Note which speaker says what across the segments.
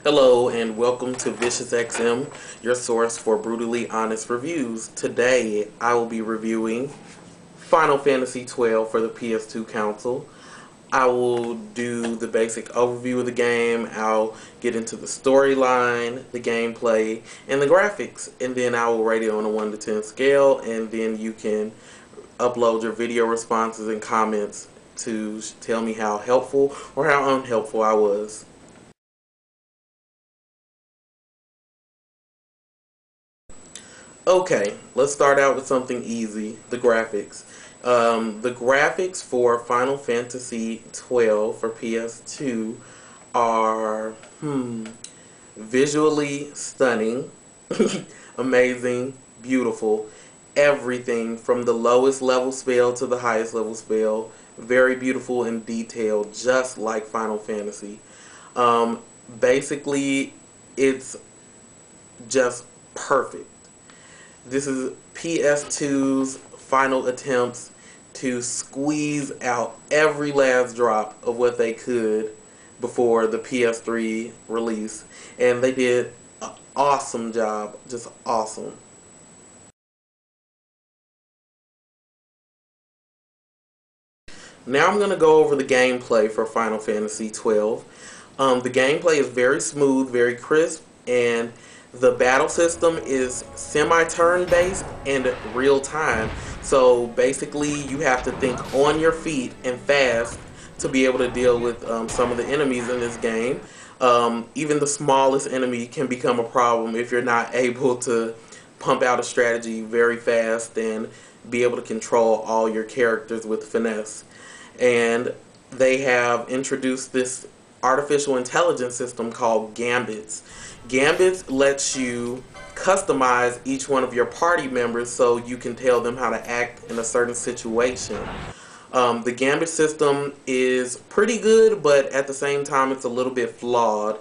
Speaker 1: Hello and welcome to ViciousXM, your source for brutally honest reviews. Today I will be reviewing Final Fantasy XII for the PS2 console. I will do the basic overview of the game, I'll get into the storyline, the gameplay, and the graphics, and then I will rate it on a 1 to 10 scale, and then you can upload your video responses and comments to tell me how helpful or how unhelpful I was. Okay, let's start out with something easy, the graphics. The graphics for Final Fantasy XII for PS2 are visually stunning, amazing, beautiful. Everything from the lowest level spell to the highest level spell, very beautiful and detailed, just like Final Fantasy. Basically, it's just perfect. This is PS2's final attempts to squeeze out every last drop of what they could before the PS3 release. And they did an awesome job. Just awesome. Now I'm going to go over the gameplay for Final Fantasy XII. The gameplay is very smooth, very crisp, and the battle system is semi-turn based and real time. So basically you have to think on your feet and fast to be able to deal with some of the enemies in this game. Even the smallest enemy can become a problem if you're not able to pump out a strategy very fast and be able to control all your characters with finesse. And they have introduced this artificial intelligence system called Gambits. Gambits lets you customize each one of your party members so you can tell them how to act in a certain situation. The Gambit system is pretty good, but at the same time it's a little bit flawed.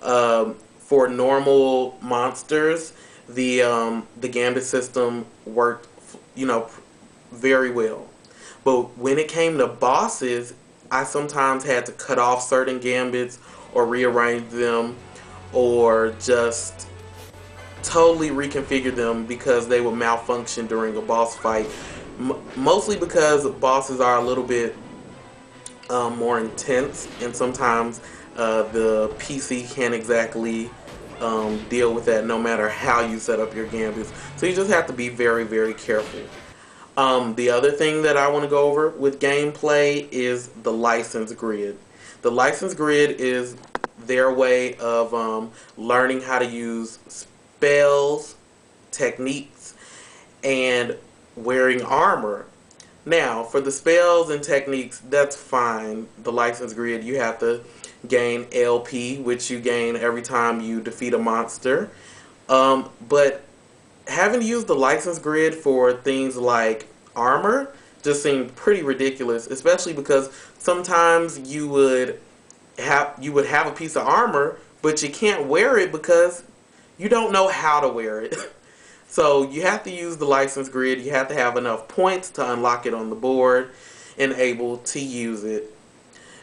Speaker 1: For normal monsters, the Gambit system worked, very well. But when it came to bosses, I sometimes had to cut off certain Gambits or rearrange them or just totally reconfigure them because they would malfunction during a boss fight. Mostly because bosses are a little bit more intense, and sometimes the PC can't exactly deal with that no matter how you set up your Gambits. So you just have to be very, very careful. The other thing that I want to go over with gameplay is the license grid. The license grid is their way of learning how to use spells, techniques, and wearing armor. Now, for the spells and techniques, that's fine. The license grid, you have to gain LP, which you gain every time you defeat a monster. But having to use the license grid for things like armor just seemed pretty ridiculous, especially because sometimes you would have a piece of armor, but you can't wear it because you don't know how to wear it. So you have to use the license grid. You have to have enough points to unlock it on the board and able to use it.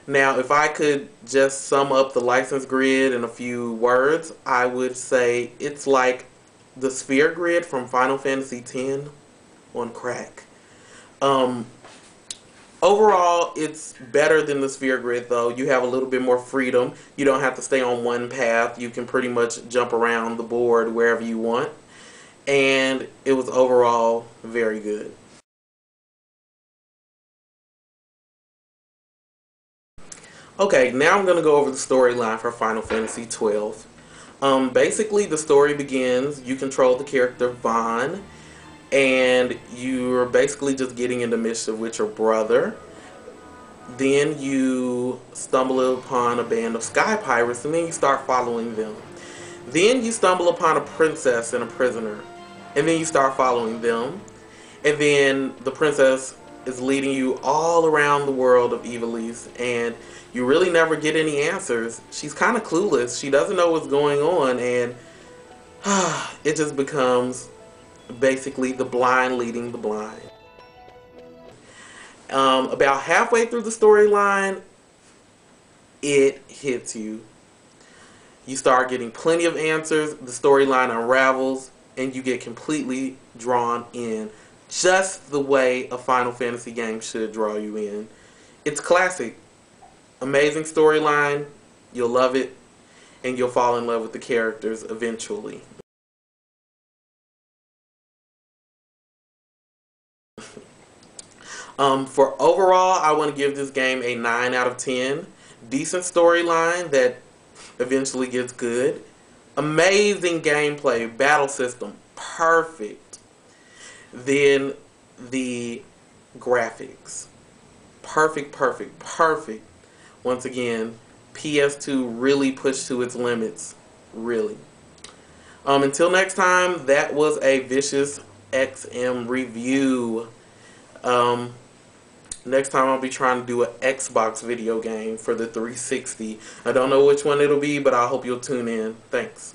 Speaker 1: Now, if I could just sum up the license grid in a few words, I would say it's like the sphere grid from Final Fantasy X on crack. Overall, it's better than the sphere grid, though. You have a little bit more freedom. You don't have to stay on one path. You can pretty much jump around the board wherever you want. And it was overall very good. Okay, now I'm going to go over the storyline for Final Fantasy XII. Basically, the story begins, you control the character Vaughn, and you're basically just getting into mischief with your brother. Then you stumble upon a band of sky pirates, and then you start following them. Then you stumble upon a princess and a prisoner, and then you start following them. And then the princess is leading you all around the world of Ivalice, and you really never get any answers. She's kind of clueless. She doesn't know what's going on, and it just becomes basically the blind leading the blind. About halfway through the storyline, it hits you. You start getting plenty of answers, the storyline unravels, and you get completely drawn in, just the way a Final Fantasy game should draw you in. It's classic. Amazing storyline. You'll love it, and you'll fall in love with the characters eventually. For overall, I want to give this game a 9 out of 10. Decent storyline that eventually gets good. Amazing gameplay, battle system, perfect. Then the graphics, perfect, perfect, perfect. Once again, PS2 really pushed to its limits, really. Until next time, that was a Vicious XM review. Next time I'll be trying to do an Xbox video game for the 360. I don't know which one it'll be, but I hope you'll tune in. Thanks.